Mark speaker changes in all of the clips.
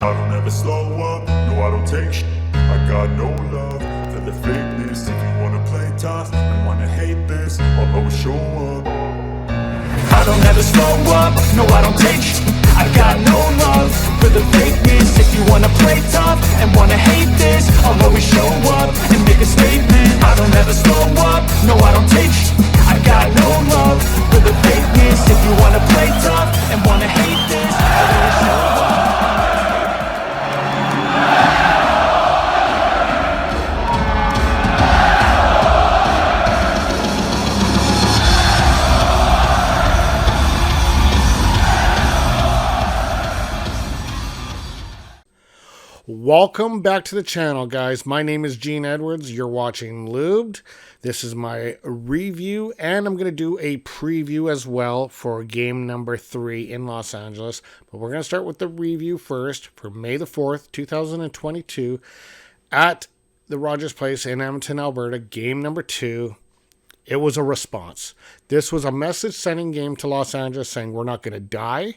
Speaker 1: I don't ever slow up, no I don't take sh**. I got no love for the fakeness. If you wanna play tough and wanna hate this, I'll always show up.
Speaker 2: I don't ever slow up, no I don't take sh**. I got no love for the fakeness. If you wanna play tough and wanna hate this, I'll always show up and make a statement. I don't ever slow up, no I don't take sh**. I got no love for the fakeness. If you wanna play tough and wanna hate this, I'll always show up.
Speaker 3: Welcome back to the channel, guys. My name is Gene Edwards. You're watching Lubed. This is my review, and I'm going to do a preview as well for game number 3 in Los Angeles. But we're going to start with the review first for May the 4th, 2022 at the Rogers Place in Edmonton, Alberta, game number 2. It was a response. This was a message-sending game to Los Angeles saying we're not going to die.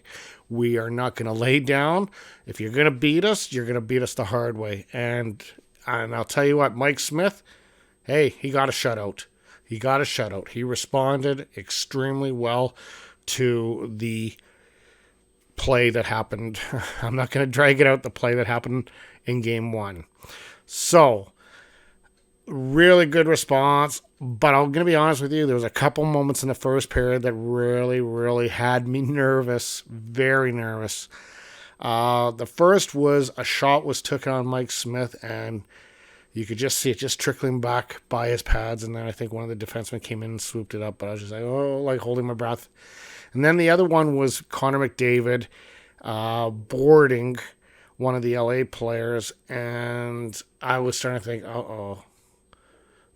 Speaker 3: We are not going to lay down. If you're going to beat us, you're going to beat us the hard way. And I'll tell you what, Mike Smith, hey, he got a shutout. He got a shutout. He responded extremely well to the play that happened. I'm not going to drag it out, the play that happened in game 1. So, really good response. But I'm going to be honest with you, there was a couple moments in the first period that really had me nervous, very nervous. The first was a shot was taken on Mike Smith, and you could just see it just trickling back by his pads, and then I think one of the defensemen came in and swooped it up, but I was just like, oh, like holding my breath. And then the other one was Connor McDavid boarding one of the LA players, and I was starting to think, uh-oh.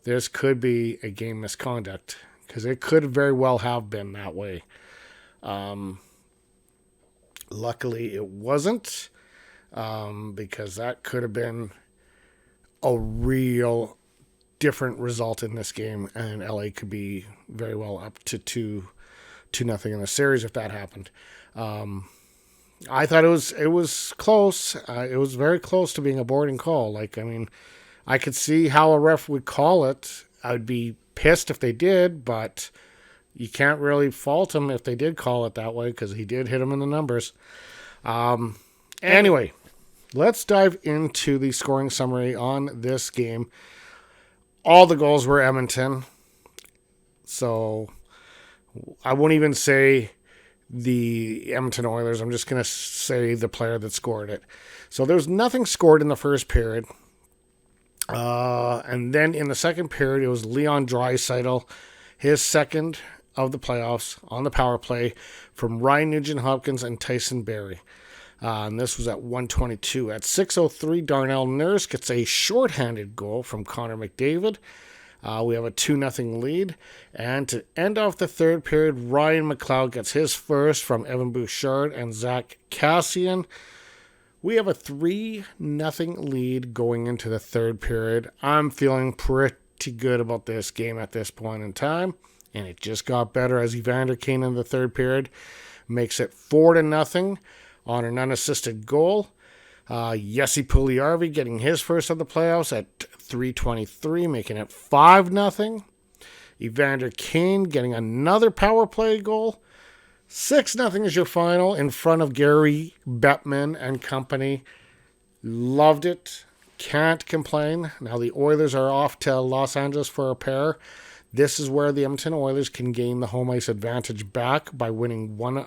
Speaker 3: This could be a game misconduct, because it could very well have been that way. Luckily, it wasn't, because that could have been a real different result in this game, and LA could be very well up to 2-0 in the series if that happened. I thought it was close. It was very close to being a boarding call. I could see how a ref would call it. I'd be pissed if they did, but you can't really fault him if they did call it that way, because he did hit him in the numbers. Anyway, let's dive into the scoring summary on this game. All the goals were Edmonton, so I won't even say the Edmonton Oilers. I'm just going to say the player that scored it. So there was nothing scored in the first period. And then in the second period, it was Leon Draisaitl, his second of the playoffs on the power play from Ryan Nugent-Hopkins and Tyson Barrie. And this was at 1:22. At 6:03, Darnell Nurse gets a shorthanded goal from Connor McDavid. We have a 2-0 lead. And to end off the third period, Ryan McLeod gets his first from Evan Bouchard and Zach Kassian. We have a 3-0 lead going into the third period. I'm feeling pretty good about this game at this point in time. And it just got better as Evander Kane in the third period makes it 4-0 on an unassisted goal. Jesse Puljujarvi getting his first of the playoffs at 3:23, making it 5-0. Evander Kane getting another power play goal. 6-0 is your final in front of Gary Bettman and company. Loved it. Can't complain. Now the Oilers are off to Los Angeles for a pair. This is where the Edmonton Oilers can gain the home ice advantage back by winning one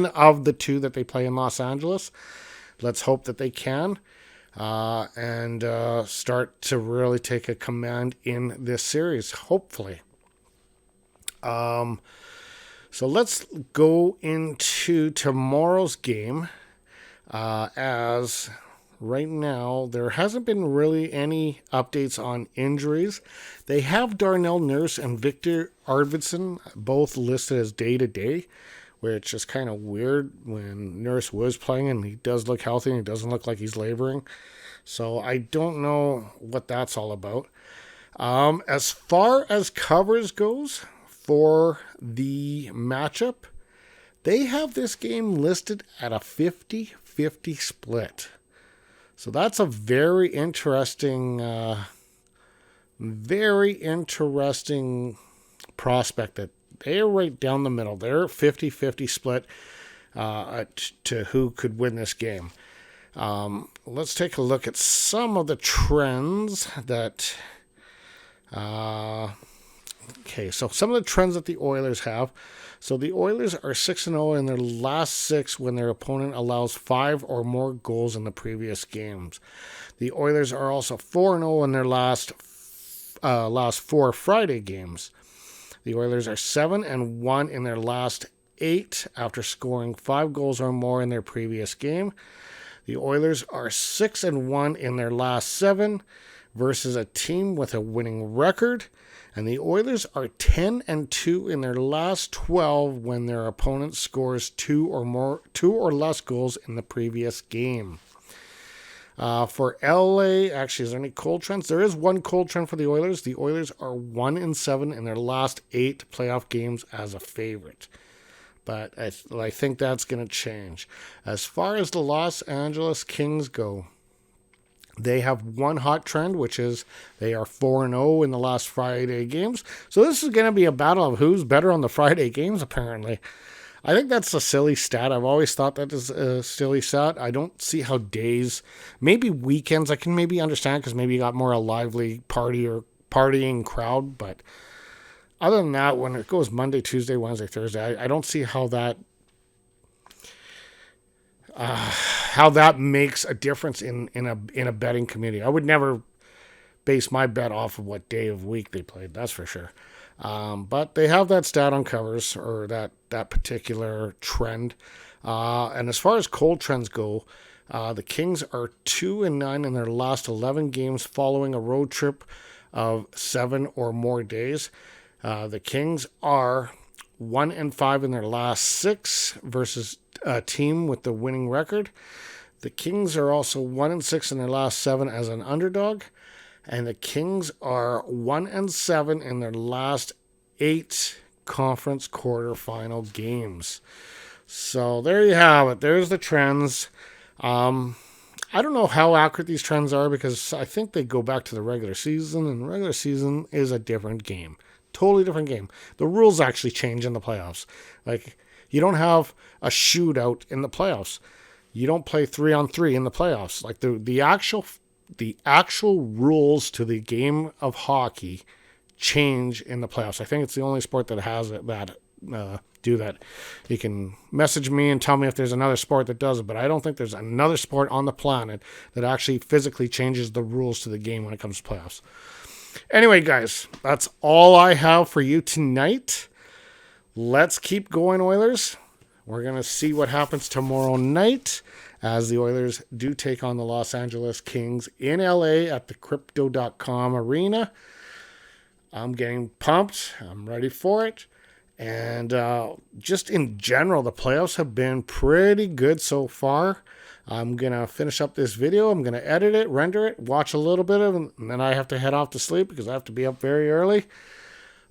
Speaker 3: of the two that they play in Los Angeles. Let's hope that they can and start to really take a command in this series, hopefully. So let's go into tomorrow's game, as right now there hasn't been really any updates on injuries. They have Darnell Nurse and Victor Arvidsson both listed as day-to-day, which is kind of weird when Nurse was playing and he does look healthy and he doesn't look like he's laboring. So I don't know what that's all about. As far as covers goes, for the matchup, they have this game listed at a 50-50 split. So that's a very interesting prospect that they're right down the middle. They're 50-50 split to who could win this game. Let's take a look at some of the trends that... okay, so some of the trends that the Oilers have. So the Oilers are 6-0 in their last 6 when their opponent allows 5 or more goals in the previous games. The Oilers are also 4-0 in their last 4 Friday games. The Oilers are 7-1 in their last 8 after scoring 5 goals or more in their previous game. The Oilers are 6-1 in their last 7 versus a team with a winning record. And the Oilers are 10-2 in their last 12 when their opponent scores 2 or less goals in the previous game. For LA, actually, is there any cold trends? There is one cold trend for the Oilers. The Oilers are 1-7 in their last 8 playoff games as a favorite. But I think that's going to change. As far as the Los Angeles Kings go, they have one hot trend, which is they are 4-0 in the last Friday games. So this is going to be a battle of who's better on the Friday games, apparently. I think that's a silly stat. I've always thought that is a silly stat. I don't see how days, maybe weekends, I can maybe understand because maybe you got more a lively partying crowd. But other than that, when it goes Monday, Tuesday, Wednesday, Thursday, I don't see how that makes a difference in a betting community. I would never base my bet off of what day of week they played, that's for sure. But they have that stat on covers, or that particular trend. And as far as cold trends go, the Kings are 2-9 in their last 11 games following a road trip of 7 or more days. The Kings are 1-5 in their last 6 versus a team with the winning record. The Kings are also 1-6 in their last 7 as an underdog. And the Kings are 1-7 in their last 8 conference quarterfinal games. So there you have it. There's the trends. I don't know how accurate these trends are because I think they go back to the regular season, and the regular season is a different game. Totally different game. The rules actually change in the playoffs. Like, you don't have a shootout in the playoffs. You don't play 3-on-3 in the playoffs. Like, the actual rules to the game of hockey change in the playoffs. I think it's the only sport that has it that do that. You can message me and tell me if there's another sport that does it, but I don't think there's another sport on the planet that actually physically changes the rules to the game when it comes to playoffs. Anyway, guys, that's all I have for you tonight. Let's keep going, Oilers. We're going to see what happens tomorrow night as the Oilers do take on the Los Angeles Kings in LA at the Crypto.com arena. I'm getting pumped. I'm ready for it. And just in general, the playoffs have been pretty good so far. I'm going to finish up this video. I'm going to edit it, render it, watch a little bit of it, and then I have to head off to sleep because I have to be up very early.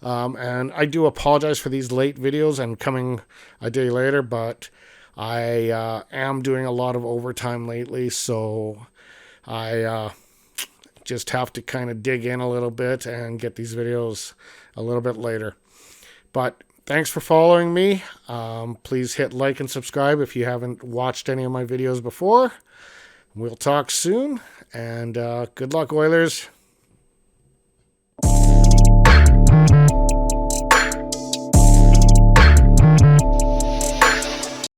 Speaker 3: And I do apologize for these late videos and coming a day later, but I am doing a lot of overtime lately, so I just have to kind of dig in a little bit and get these videos a little bit later. But thanks for following me. Please hit like and subscribe if you haven't watched any of my videos before. We'll talk soon, and good luck, Oilers.